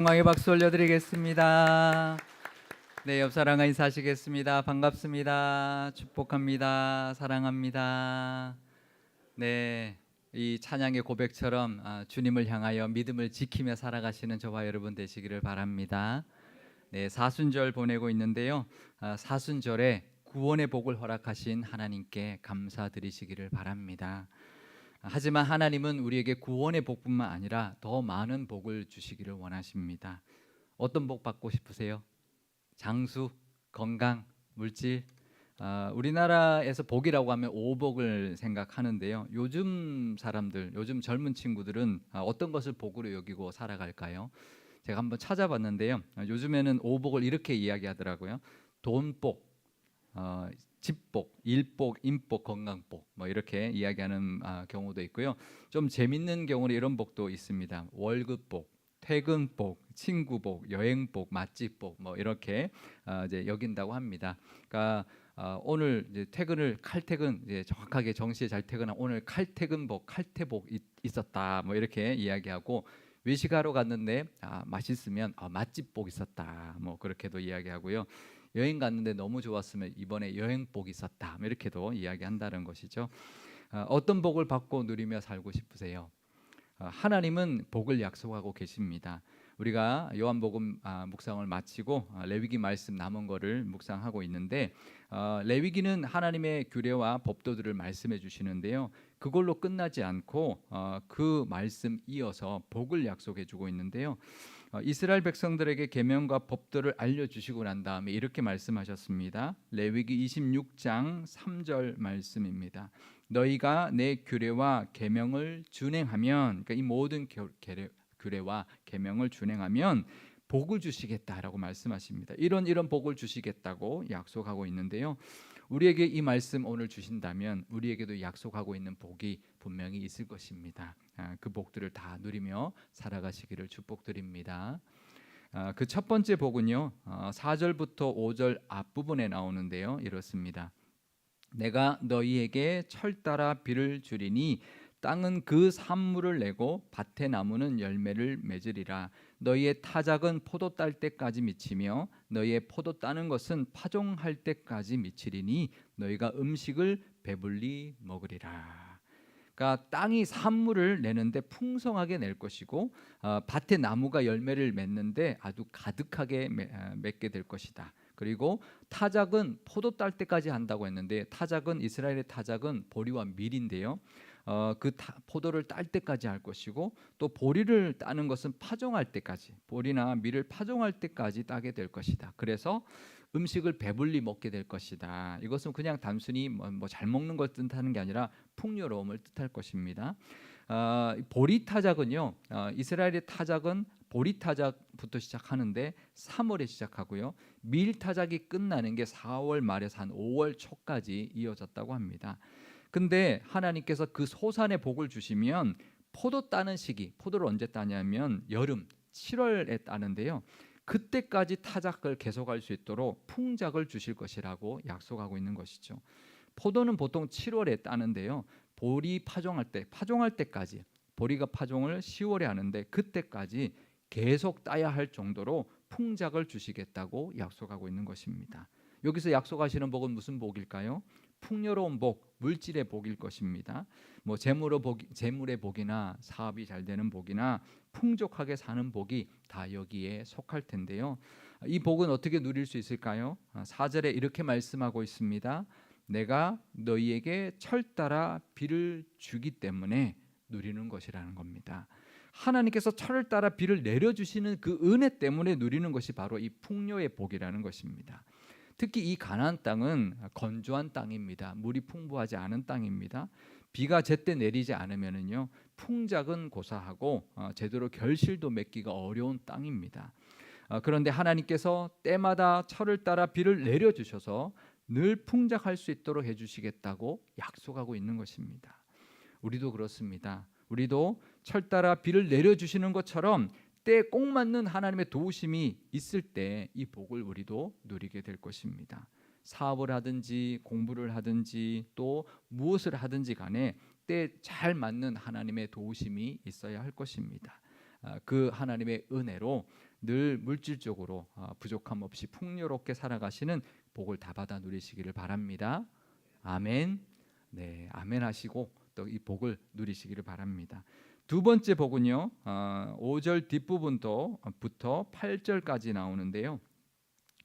영광의 박수 올려드리겠습니다. 네, 옆사람과 인사하시겠습니다. 반갑습니다. 축복합니다. 사랑합니다. 네, 이 찬양의 고백처럼 주님을 향하여 믿음을 지키며 살아가시는 저와 여러분 되시기를 바랍니다. 네, 사순절 보내고 있는데요. 사순절에 구원의 복을 허락하신 하나님께 감사드리시기를 바랍니다. 하지만 하나님은 우리에게 구원의 복뿐만 아니라 더 많은 복을 주시기를 원하십니다. 어떤 복 받고 싶으세요? 장수, 건강, 물질. 우리나라에서 복이라고 하면 오복을 생각하는데요. 요즘 사람들, 요즘 젊은 친구들은 어떤 것을 복으로 여기고 살아갈까요? 제가 한번 찾아봤는데요. 요즘에는 오복을 이렇게 이야기하더라고요. 돈복, 어, 집복, 일복, 인복, 건강복 뭐 이렇게 이야기하는 경우도 있고요. 좀 재밌는 경우는 이런 복도 있습니다. 월급복, 퇴근복, 친구복, 여행복, 맛집복 뭐 이렇게 이제 여긴다고 합니다. 그러니까 오늘 이제 퇴근을 칼퇴근 이제 정확하게 정시에 잘 퇴근한 오늘 칼퇴근복, 칼퇴복 있었다 뭐 이렇게 이야기하고 외식하러 갔는데 맛있으면 맛집복 있었다 뭐 그렇게도 이야기하고요. 여행 갔는데 너무 좋았으면 이번에 여행복이 있었다 뭐 이렇게도 이야기한다는 것이죠. 어떤 복을 받고 누리며 살고 싶으세요? 하나님은 복을 약속하고 계십니다. 우리가 요한복음 묵상을 마치고 레위기 말씀 남은 거를 묵상하고 있는데 레위기는 하나님의 규례와 법도들을 말씀해 주시는데요. 그걸로 끝나지 않고 그 말씀 이어서 복을 약속해 주고 있는데요. 이스라엘 백성들에게 계명과 법도를 알려주시고 난 다음에 이렇게 말씀하셨습니다. 레위기 26장 3절 말씀입니다. 너희가 내 규례와 계명을 준행하면, 그러니까 이 모든 규례와 계명을 준행하면 복을 주시겠다라고 말씀하십니다. 이런 복을 주시겠다고 약속하고 있는데요. 우리에게 이 말씀 오늘 주신다면 우리에게도 약속하고 있는 복이 분명히 있을 것입니다. 그 복들을 다 누리며 살아가시기를 축복드립니다. 그 첫 번째 복은요, 4절부터 5절 앞부분에 나오는데요, 이렇습니다. 내가 너희에게 철 따라 비를 주리니 땅은 그 산물을 내고 밭의 나무는 열매를 맺으리라. 너희의 타작은 포도 딸 때까지 미치며 너희의 포도 따는 것은 파종할 때까지 미치리니 너희가 음식을 배불리 먹으리라. 그러니까 땅이 산물을 내는데 풍성하게 낼 것이고 밭의 나무가 열매를 맺는데 아주 가득하게 맺게 될 것이다. 그리고 타작은 포도 딸 때까지 한다고 했는데 타작은 이스라엘의 타작은 보리와 밀인데요. 포도를 딸 때까지 할 것이고 또 보리를 따는 것은 파종할 때까지 보리나 밀을 파종할 때까지 따게 될 것이다. 그래서 음식을 배불리 먹게 될 것이다. 이것은 그냥 단순히 잘 먹는 걸 뜻하는 게 아니라 풍요로움을 뜻할 것입니다. 보리 타작은요, 이스라엘의 타작은 보리 타작부터 시작하는데 3월에 시작하고요. 밀 타작이 끝나는 게 4월 말에서 한 5월 초까지 이어졌다고 합니다. 근데 하나님께서 그 소산의 복을 주시면 포도 따는 시기, 포도를 언제 따냐면 여름 7월에 따는데요. 그때까지 타작을 계속할 수 있도록 풍작을 주실 것이라고 약속하고 있는 것이죠. 포도는 보통 7월에 따는데요. 보리 파종할 때까지 보리가 파종을 10월에 하는데 그때까지 계속 따야 할 정도로 풍작을 주시겠다고 약속하고 있는 것입니다. 여기서 약속하시는 복은 무슨 복일까요? 풍요로운 복, 물질의 복일 것입니다. 뭐 재물의 복이나 사업이 잘 되는 복이나 풍족하게 사는 복이 다 여기에 속할 텐데요. 이 복은 어떻게 누릴 수 있을까요? 4절에 이렇게 말씀하고 있습니다. 내가 너희에게 철 따라 비를 주기 때문에 누리는 것이라는 겁니다. 하나님께서 철을 따라 비를 내려주시는 그 은혜 때문에 누리는 것이 바로 이 풍요의 복이라는 것입니다. 특히 이 가나안 땅은 건조한 땅입니다. 물이 풍부하지 않은 땅입니다. 비가 제때 내리지 않으면은요 풍작은 고사하고 제대로 결실도 맺기가 어려운 땅입니다. 그런데 하나님께서 때마다 철을 따라 비를 내려주셔서 늘 풍작할 수 있도록 해주시겠다고 약속하고 있는 것입니다. 우리도 그렇습니다. 우리도 철 따라 비를 내려주시는 것처럼 때에 꼭 맞는 하나님의 도우심이 있을 때 이 복을 우리도 누리게 될 것입니다. 사업을 하든지 공부를 하든지 또 무엇을 하든지 간에 때에 잘 맞는 하나님의 도우심이 있어야 할 것입니다. 그 하나님의 은혜로 늘 물질적으로 부족함 없이 풍요롭게 살아가시는 복을 다 받아 누리시기를 바랍니다. 아멘. 네, 아멘 하시고 또 이 복을 누리시기를 바랍니다. 두 번째 복은요, 5절 뒷부분부터 8절까지 나오는데요.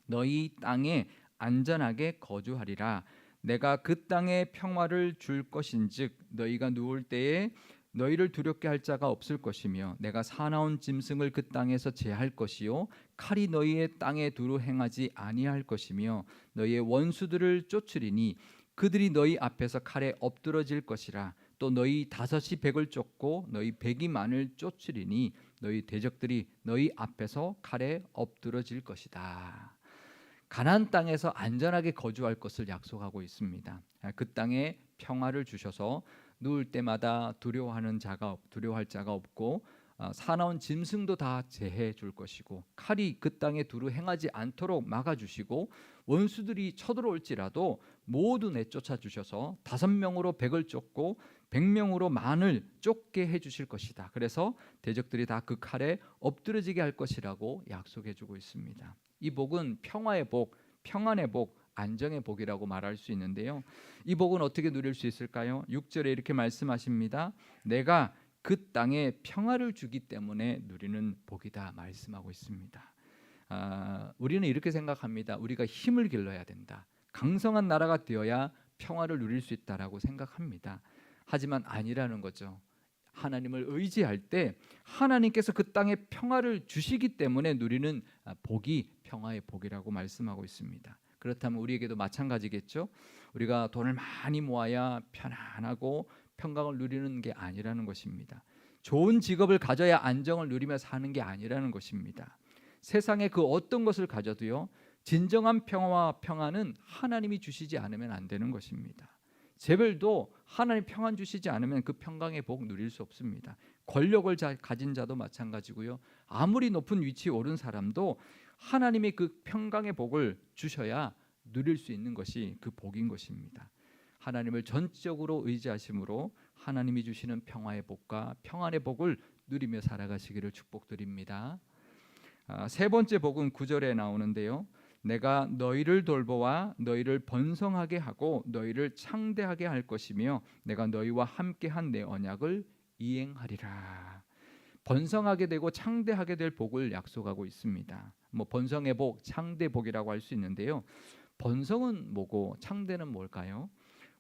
너희 땅에 안전하게 거주하리라. 내가 그 땅에 평화를 줄 것인즉 너희가 누울 때에 너희를 두렵게 할 자가 없을 것이며 내가 사나운 짐승을 그 땅에서 제할 것이요 칼이 너희의 땅에 두루 행하지 아니할 것이며 너희의 원수들을 쫓으리니 그들이 너희 앞에서 칼에 엎드러질 것이라. 또 너희 다섯이 백을 쫓고 너희 백이 만을 쫓으리니 너희 대적들이 너희 앞에서 칼에 엎드러질 것이다. 가나안 땅에서 안전하게 거주할 것을 약속하고 있습니다. 그 땅에 평화를 주셔서 누울 때마다 두려워할 자가 없고 사나운 짐승도 다 제해 줄 것이고 칼이 그 땅에 두루 행하지 않도록 막아 주시고 원수들이 쳐들어올지라도 모두 내쫓아 주셔서 5명으로 백을 쫓고 100명으로 만을 쫓게 해 주실 것이다. 그래서 대적들이 다 그 칼에 엎드러지게 할 것이라고 약속해 주고 있습니다. 이 복은 평화의 복, 평안의 복, 안정의 복이라고 말할 수 있는데요. 이 복은 어떻게 누릴 수 있을까요? 6절에 이렇게 말씀하십니다. 내가 그 땅에 평화를 주기 때문에 누리는 복이다 말씀하고 있습니다. 우리는 이렇게 생각합니다. 우리가 힘을 길러야 된다. 강성한 나라가 되어야 평화를 누릴 수 있다라고 생각합니다. 하지만 아니라는 거죠. 하나님을 의지할 때 하나님께서 그 땅에 평화를 주시기 때문에 누리는 복이 평화의 복이라고 말씀하고 있습니다. 그렇다면 우리에게도 마찬가지겠죠. 우리가 돈을 많이 모아야 편안하고 평강을 누리는 게 아니라는 것입니다. 좋은 직업을 가져야 안정을 누리며 사는 게 아니라는 것입니다. 세상에 그 어떤 것을 가져도요, 진정한 평화와 평안은 하나님이 주시지 않으면 안 되는 것입니다. 재벌도 하나님 평안 주시지 않으면 그 평강의 복 누릴 수 없습니다. 권력을 가진 자도 마찬가지고요. 아무리 높은 위치에 오른 사람도 하나님이 그 평강의 복을 주셔야 누릴 수 있는 것이 그 복인 것입니다. 하나님을 전적으로 의지하심으로 하나님이 주시는 평화의 복과 평안의 복을 누리며 살아가시기를 축복드립니다. 세 번째 복은 9절에 나오는데요. 내가 너희를 돌보아 너희를 번성하게 하고 너희를 창대하게 할 것이며 내가 너희와 함께한 내 언약을 이행하리라. 번성하게 되고 창대하게 될 복을 약속하고 있습니다. 번성의 복, 창대 복이라고 할 수 있는데요. 번성은 뭐고 창대는 뭘까요?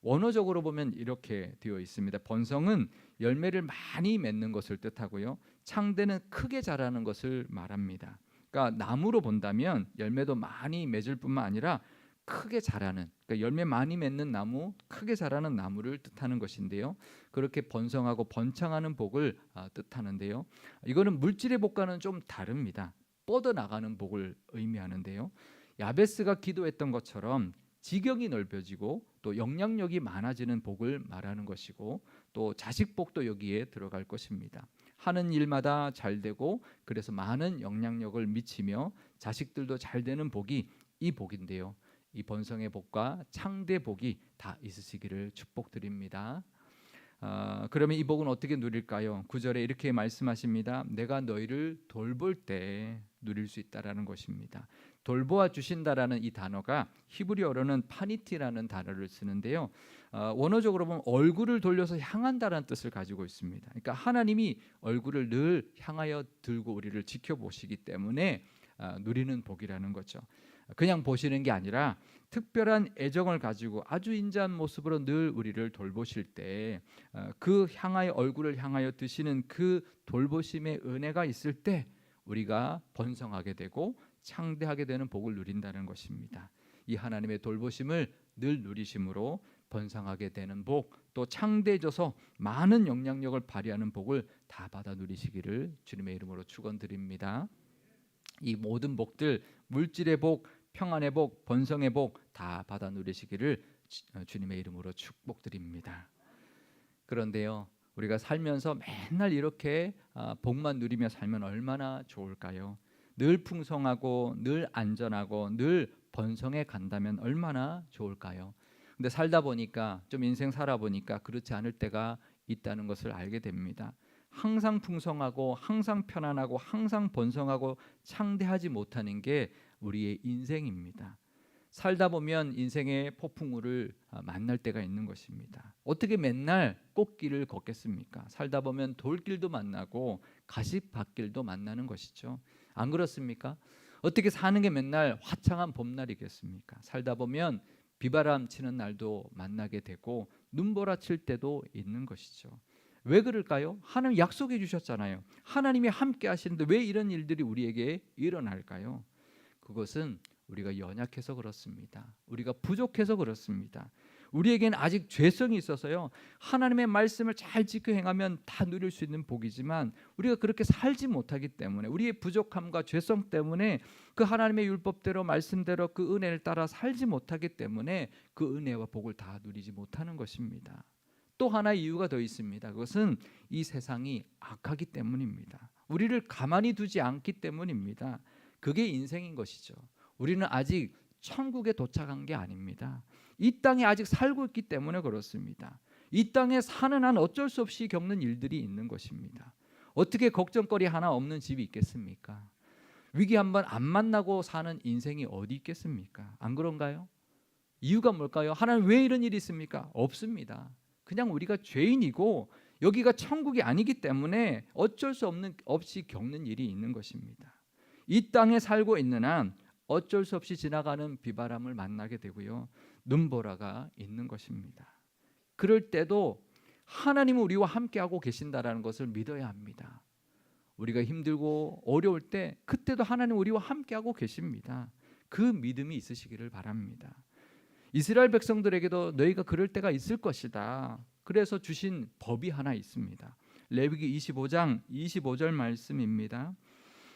원어적으로 보면 이렇게 되어 있습니다. 번성은 열매를 많이 맺는 것을 뜻하고요. 창대는 크게 자라는 것을 말합니다. 그러니까 나무로 본다면 열매도 많이 맺을 뿐만 아니라 크게 자라는, 그러니까 열매 많이 맺는 나무, 크게 자라는 나무를 뜻하는 것인데요. 그렇게 번성하고 번창하는 복을 뜻하는데요. 이거는 물질의 복과는 좀 다릅니다. 뻗어나가는 복을 의미하는데요. 야베스가 기도했던 것처럼 지경이 넓어지고 또 영향력이 많아지는 복을 말하는 것이고 또 자식 복도 여기에 들어갈 것입니다. 하는 일마다 잘 되고 그래서 많은 영향력을 미치며 자식들도 잘 되는 복이 이 복인데요. 이 번성의 복과 창대 복이 다 있으시기를 축복드립니다. 그러면 이 복은 어떻게 누릴까요? 9절에 이렇게 말씀하십니다. 내가 너희를 돌볼 때 누릴 수 있다라는 것입니다. 돌보아 주신다라는 이 단어가 히브리어로는 파니티라는 단어를 쓰는데요. 원어적으로 보면 얼굴을 돌려서 향한다라는 뜻을 가지고 있습니다. 그러니까 하나님이 얼굴을 늘 향하여 들고 우리를 지켜보시기 때문에 누리는 복이라는 거죠. 그냥 보시는 게 아니라 특별한 애정을 가지고 아주 인자한 모습으로 늘 우리를 돌보실 때 그 향하여 얼굴을 향하여 드시는 그 돌보심의 은혜가 있을 때 우리가 번성하게 되고 창대하게 되는 복을 누린다는 것입니다. 이 하나님의 돌보심을 늘 누리심으로 번성하게 되는 복, 또 창대해져서 많은 영향력을 발휘하는 복을 다 받아 누리시기를 주님의 이름으로 축원드립니다. 이 모든 복들, 물질의 복, 평안의 복, 번성의 복 다 받아 누리시기를 주님의 이름으로 축복드립니다. 그런데요, 우리가 살면서 맨날 이렇게 복만 누리며 살면 얼마나 좋을까요? 늘 풍성하고 늘 안전하고 늘 번성해 간다면 얼마나 좋을까요? 근데 살다 보니까 좀 인생 살아보니까 그렇지 않을 때가 있다는 것을 알게 됩니다. 항상 풍성하고 항상 편안하고 항상 번성하고 창대하지 못하는 게 우리의 인생입니다. 살다 보면 인생의 폭풍우를 만날 때가 있는 것입니다. 어떻게 맨날 꽃길을 걷겠습니까? 살다 보면 돌길도 만나고 가시밭길도 만나는 것이죠. 안 그렇습니까? 어떻게 사는 게 맨날 화창한 봄날이겠습니까? 살다 보면 비바람 치는 날도 만나게 되고 눈보라 칠 때도 있는 것이죠. 왜 그럴까요? 하나님 약속해 주셨잖아요. 하나님이 함께 하시는데 왜 이런 일들이 우리에게 일어날까요? 그것은 우리가 연약해서 그렇습니다. 우리가 부족해서 그렇습니다. 우리에게는 아직 죄성이 있어서요. 하나님의 말씀을 잘 지켜 행하면 다 누릴 수 있는 복이지만 우리가 그렇게 살지 못하기 때문에 우리의 부족함과 죄성 때문에 그 하나님의 율법대로 말씀대로 그 은혜를 따라 살지 못하기 때문에 그 은혜와 복을 다 누리지 못하는 것입니다. 또 하나의 이유가 더 있습니다. 그것은 이 세상이 악하기 때문입니다. 우리를 가만히 두지 않기 때문입니다. 그게 인생인 것이죠. 우리는 아직 천국에 도착한 게 아닙니다. 이 땅에 아직 살고 있기 때문에 그렇습니다. 이 땅에 사는 한 어쩔 수 없이 겪는 일들이 있는 것입니다. 어떻게 걱정거리 하나 없는 집이 있겠습니까? 위기 한번 안 만나고 사는 인생이 어디 있겠습니까? 안 그런가요? 이유가 뭘까요? 하나님 왜 이런 일이 있습니까? 없습니다. 그냥 우리가 죄인이고 여기가 천국이 아니기 때문에 어쩔 수 없이 겪는 일이 있는 것입니다. 이 땅에 살고 있는 한 어쩔 수 없이 지나가는 비바람을 만나게 되고요. 눈보라가 있는 것입니다. 그럴 때도 하나님은 우리와 함께하고 계신다라는 것을 믿어야 합니다. 우리가 힘들고 어려울 때 그때도 하나님 우리와 함께하고 계십니다. 그 믿음이 있으시기를 바랍니다. 이스라엘 백성들에게도 너희가 그럴 때가 있을 것이다. 그래서 주신 법이 하나 있습니다. 레위기 25장 25절 말씀입니다.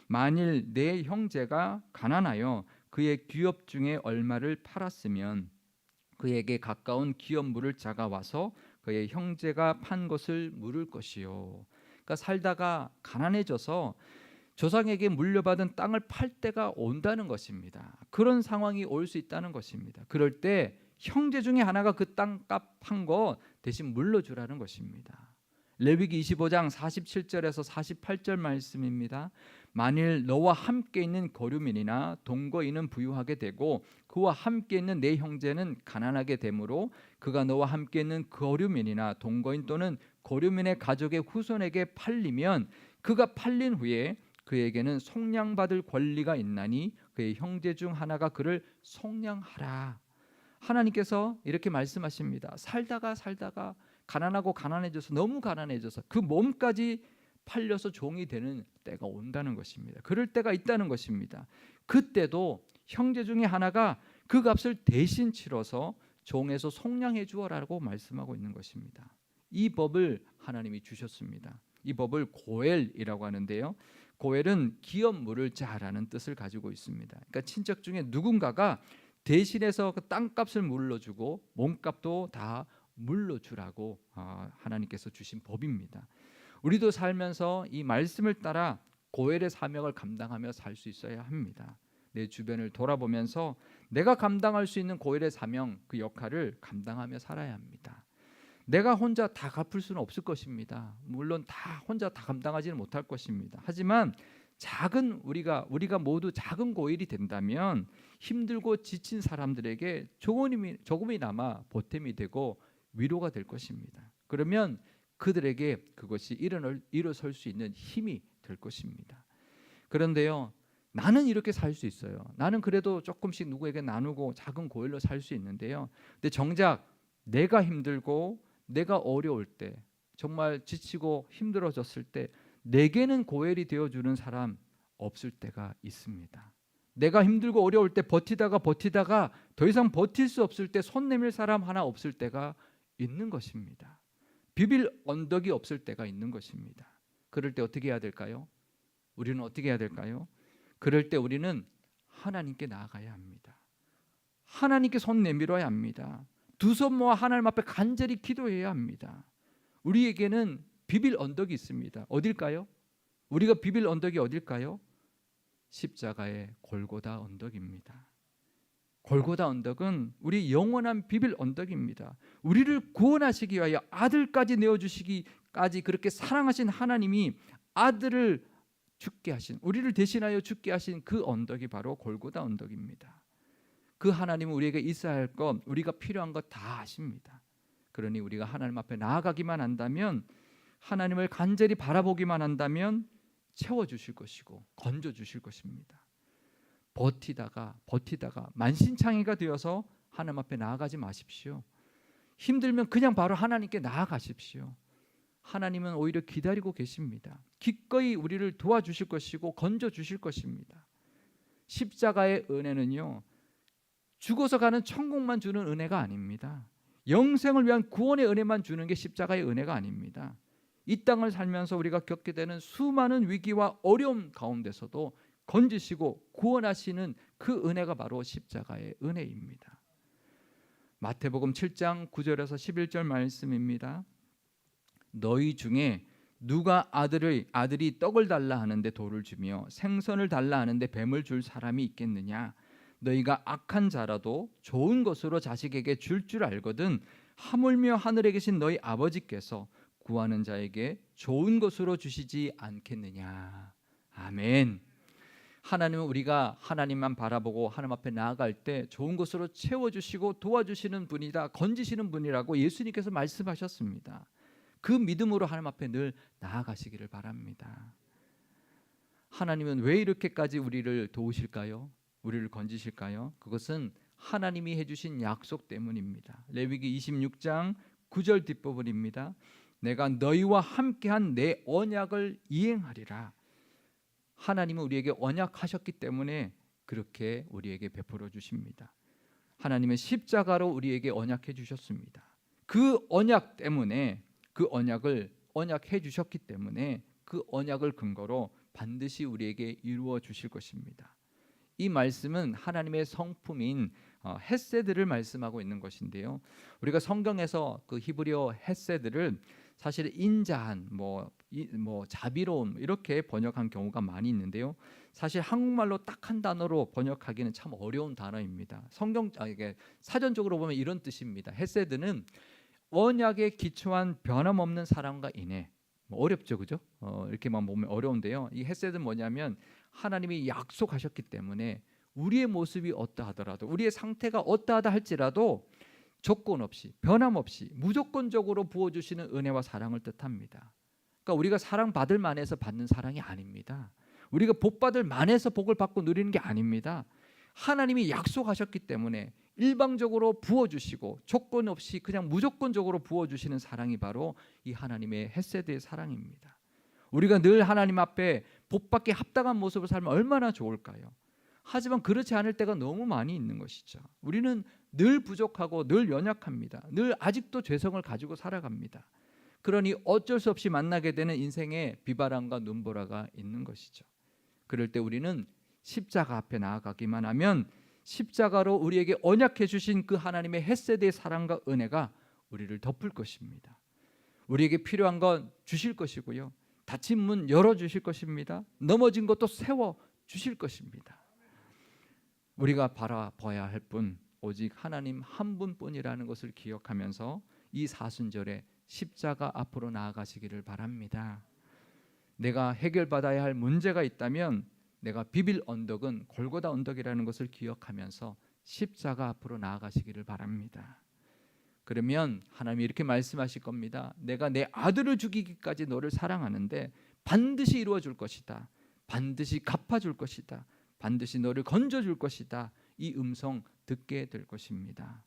만일 내 형제가 가난하여 그의 기업 중에 얼마를 팔았으면 그에게 가까운 기업 물을 자가 와서 그의 형제가 판 것을 물을 것이요. 그러니까 살다가 가난해져서 조상에게 물려받은 땅을 팔 때가 온다는 것입니다. 그런 상황이 올 수 있다는 것입니다. 그럴 때 형제 중에 하나가 그 땅값 판 거 대신 물려주라는 것입니다. 레위기 25장 47절에서 48절 말씀입니다. 만일 너와 함께 있는 거류민이나 동거인은 부유하게 되고 그와 함께 있는 내 형제는 가난하게 되므로 그가 너와 함께 있는 거류민이나 동거인 또는 거류민의 가족의 후손에게 팔리면 그가 팔린 후에 그에게는 속량받을 권리가 있나니 그의 형제 중 하나가 그를 속량하라. 하나님께서 이렇게 말씀하십니다. 살다가 가난하고 가난해져서 너무 가난해져서 그 몸까지 팔려서 종이 되는 때가 온다는 것입니다. 그럴 때가 있다는 것입니다. 그때도 형제 중에 하나가 그 값을 대신 치러서 종에서 속량해 주어라고 말씀하고 있는 것입니다. 이 법을 하나님이 주셨습니다. 이 법을 고엘이라고 하는데요. 고엘은 기업 물을 자라는 뜻을 가지고 있습니다. 그러니까 친척 중에 누군가가 대신해서 그 땅값을 물러주고 몸값도 다 물러주라고 하나님께서 주신 법입니다. 우리도 살면서 이 말씀을 따라 고엘의 사명을 감당하며 살 수 있어야 합니다. 내 주변을 돌아보면서 내가 감당할 수 있는 고엘의 사명, 그 역할을 감당하며 살아야 합니다. 내가 혼자 다 갚을 수는 없을 것입니다. 물론 다 혼자 다 감당하지는 못할 것입니다. 하지만 우리가 모두 작은 고일이 된다면 힘들고 지친 사람들에게 조금이나마 보탬이 되고 위로가 될 것입니다. 그러면 그들에게 그것이 일어설 수 있는 힘이 될 것입니다. 그런데요, 나는 이렇게 살 수 있어요. 나는 그래도 조금씩 누구에게 나누고 작은 고일로 살 수 있는데요. 근데 정작 내가 힘들고 내가 어려울 때, 정말 지치고 힘들어졌을 때 내게는 고엘이 되어주는 사람 없을 때가 있습니다. 내가 힘들고 어려울 때 버티다가 더 이상 버틸 수 없을 때 손 내밀 사람 하나 없을 때가 있는 것입니다. 비빌 언덕이 없을 때가 있는 것입니다. 그럴 때 어떻게 해야 될까요? 우리는 어떻게 해야 될까요? 그럴 때 우리는 하나님께 나아가야 합니다. 하나님께 손 내밀어야 합니다. 두 손 모아 하나님 앞에 간절히 기도해야 합니다. 우리에게는 비빌 언덕이 있습니다. 어딜까요? 우리가 비빌 언덕이 어딜까요? 십자가의 골고다 언덕입니다. 골고다 언덕은 우리 영원한 비빌 언덕입니다. 우리를 구원하시기 위하여 아들까지 내어주시기까지 그렇게 사랑하신 하나님이 아들을 죽게 하신, 우리를 대신하여 죽게 하신 그 언덕이 바로 골고다 언덕입니다. 그 하나님은 우리에게 있어야 할 것, 우리가 필요한 것 다 아십니다. 그러니 우리가 하나님 앞에 나아가기만 한다면, 하나님을 간절히 바라보기만 한다면 채워주실 것이고 건져주실 것입니다. 버티다가 만신창이가 되어서 하나님 앞에 나아가지 마십시오. 힘들면 그냥 바로 하나님께 나아가십시오. 하나님은 오히려 기다리고 계십니다. 기꺼이 우리를 도와주실 것이고 건져주실 것입니다. 십자가의 은혜는요, 죽어서 가는 천국만 주는 은혜가 아닙니다. 영생을 위한 구원의 은혜만 주는 게 십자가의 은혜가 아닙니다. 이 땅을 살면서 우리가 겪게 되는 수많은 위기와 어려움 가운데서도 건지시고 구원하시는 그 은혜가 바로 십자가의 은혜입니다. 마태복음 7장 9절에서 11절 말씀입니다. 너희 중에 누가 아들이 떡을 달라 하는데 돌을 주며 생선을 달라 하는데 뱀을 줄 사람이 있겠느냐? 너희가 악한 자라도 좋은 것으로 자식에게 줄 줄 알거든 하물며 하늘에 계신 너희 아버지께서 구하는 자에게 좋은 것으로 주시지 않겠느냐. 아멘. 하나님은 우리가 하나님만 바라보고 하나님 앞에 나아갈 때 좋은 것으로 채워주시고 도와주시는 분이다, 건지시는 분이라고 예수님께서 말씀하셨습니다. 그 믿음으로 하나님 앞에 늘 나아가시기를 바랍니다. 하나님은 왜 이렇게까지 우리를 도우실까요? 우리를 건지실까요? 그것은 하나님이 해주신 약속 때문입니다. 레위기 26장 9절 뒷부분입니다. 내가 너희와 함께한 내 언약을 이행하리라. 하나님은 우리에게 언약하셨기 때문에 그렇게 우리에게 베풀어 주십니다. 하나님은 십자가로 우리에게 언약해 주셨습니다. 그 언약 때문에, 그 언약을 언약해 주셨기 때문에 그 언약을 근거로 반드시 우리에게 이루어 주실 것입니다. 이 말씀은 하나님의 성품인 헤세드를 말씀하고 있는 것인데요. 우리가 성경에서 그 히브리어 헤세드를 사실 인자한, 자비로움 이렇게 번역한 경우가 많이 있는데요. 사실 한국말로 딱 한 단어로 번역하기는 참 어려운 단어입니다. 이게 사전적으로 보면 이런 뜻입니다. 헤세드는 언약에 기초한 변함없는 사랑과 인애. 어렵죠, 그죠? 이렇게만 보면 어려운데요. 이 헤세드는 뭐냐면 하나님이 약속하셨기 때문에 우리의 모습이 어떠하더라도, 우리의 상태가 어떠하다 할지라도 조건 없이, 변함없이 무조건적으로 부어주시는 은혜와 사랑을 뜻합니다. 그러니까 우리가 사랑받을 만해서 받는 사랑이 아닙니다. 우리가 복받을 만해서 복을 받고 누리는 게 아닙니다. 하나님이 약속하셨기 때문에 일방적으로 부어주시고 조건 없이 그냥 무조건적으로 부어주시는 사랑이 바로 이 하나님의 헤세드의 사랑입니다. 우리가 늘 하나님 앞에 복받기 합당한 모습을 살면 얼마나 좋을까요? 하지만 그렇지 않을 때가 너무 많이 있는 것이죠. 우리는 늘 부족하고 늘 연약합니다. 늘 아직도 죄성을 가지고 살아갑니다. 그러니 어쩔 수 없이 만나게 되는 인생의 비바람과 눈보라가 있는 것이죠. 그럴 때 우리는 십자가 앞에 나아가기만 하면 십자가로 우리에게 언약해 주신 그 하나님의 헤세드의 사랑과 은혜가 우리를 덮을 것입니다. 우리에게 필요한 건 주실 것이고요. 닫힌 문 열어주실 것입니다. 넘어진 것도 세워주실 것입니다. 우리가 바라봐야 할 분, 오직 하나님 한 분뿐이라는 것을 기억하면서 이 사순절에 십자가 앞으로 나아가시기를 바랍니다. 내가 해결받아야 할 문제가 있다면 내가 비빌 언덕은 골고다 언덕이라는 것을 기억하면서 십자가 앞으로 나아가시기를 바랍니다. 그러면 하나님이 이렇게 말씀하실 겁니다. 내가 내 아들을 죽이기까지 너를 사랑하는데 반드시 이루어 줄 것이다. 반드시 갚아줄 것이다. 반드시 너를 건져줄 것이다. 이 음성 듣게 될 것입니다.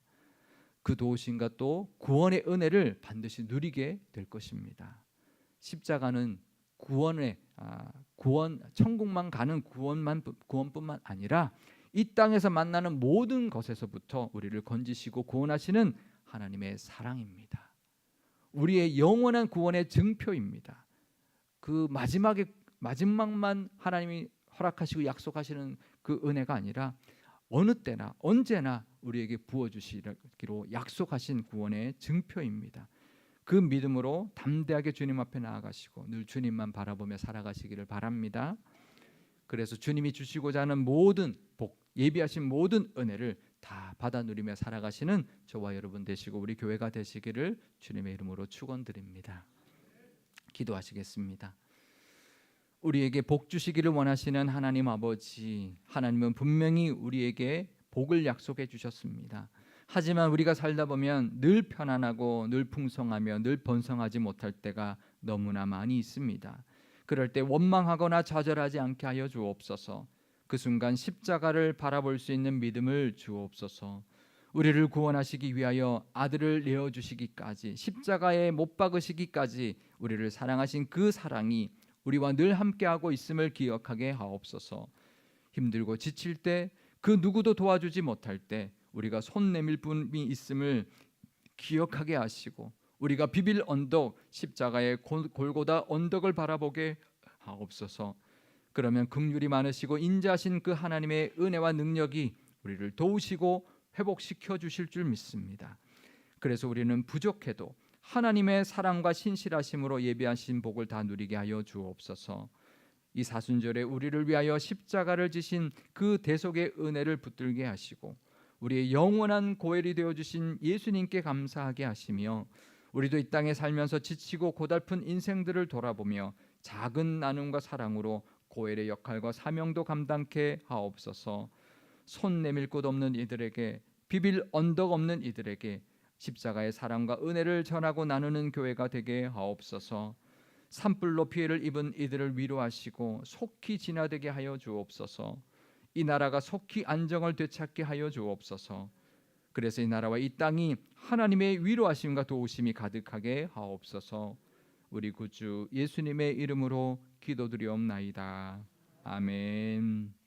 그 도우심과 또 구원의 은혜를 반드시 누리게 될 것입니다. 십자가는 천국만 가는 구원뿐만 아니라 이 땅에서 만나는 모든 것에서부터 우리를 건지시고 구원하시는 하나님의 사랑입니다. 우리의 영원한 구원의 증표입니다. 그 마지막만 하나님이 허락하시고 약속하시는 그 은혜가 아니라 어느 때나 언제나 우리에게 부어주시기로 약속하신 구원의 증표입니다. 그 믿음으로 담대하게 주님 앞에 나아가시고 늘 주님만 바라보며 살아가시기를 바랍니다. 그래서 주님이 주시고자 하는 모든 복, 예비하신 모든 은혜를 다 받아 누리며 살아가시는 저와 여러분 되시고 우리 교회가 되시기를 주님의 이름으로 축원드립니다. 기도하시겠습니다. 우리에게 복 주시기를 원하시는 하나님 아버지, 하나님은 분명히 우리에게 복을 약속해 주셨습니다. 하지만 우리가 살다 보면 늘 편안하고 늘 풍성하며 늘 번성하지 못할 때가 너무나 많이 있습니다. 그럴 때 원망하거나 좌절하지 않게 하여 주옵소서. 그 순간 십자가를 바라볼 수 있는 믿음을 주옵소서. 우리를 구원하시기 위하여 아들을 내어주시기까지, 십자가에 못 박으시기까지 우리를 사랑하신 그 사랑이 우리와 늘 함께하고 있음을 기억하게 하옵소서. 힘들고 지칠 때, 그 누구도 도와주지 못할 때 우리가 손 내밀 분이 있음을 기억하게 하시고, 우리가 비빌 언덕, 십자가의 골고다 언덕을 바라보게 하옵소서. 그러면 긍휼이 많으시고 인자하신 그 하나님의 은혜와 능력이 우리를 도우시고 회복시켜 주실 줄 믿습니다. 그래서 우리는 부족해도 하나님의 사랑과 신실하심으로 예비하신 복을 다 누리게 하여 주옵소서. 이 사순절에 우리를 위하여 십자가를 지신 그 대속의 은혜를 붙들게 하시고 우리의 영원한 고엘이 되어주신 예수님께 감사하게 하시며, 우리도 이 땅에 살면서 지치고 고달픈 인생들을 돌아보며 작은 나눔과 사랑으로 고엘의 역할과 사명도 감당케 하옵소서. 손 내밀 곳 없는 이들에게, 비빌 언덕 없는 이들에게 십자가의 사랑과 은혜를 전하고 나누는 교회가 되게 하옵소서. 산불로 피해를 입은 이들을 위로하시고 속히 진화되게 하여 주옵소서. 이 나라가 속히 안정을 되찾게 하여 주옵소서. 그래서 이 나라와 이 땅이 하나님의 위로하심과 도우심이 가득하게 하옵소서. 우리 구주 예수님의 이름으로 기도드리옵나이다. 아멘.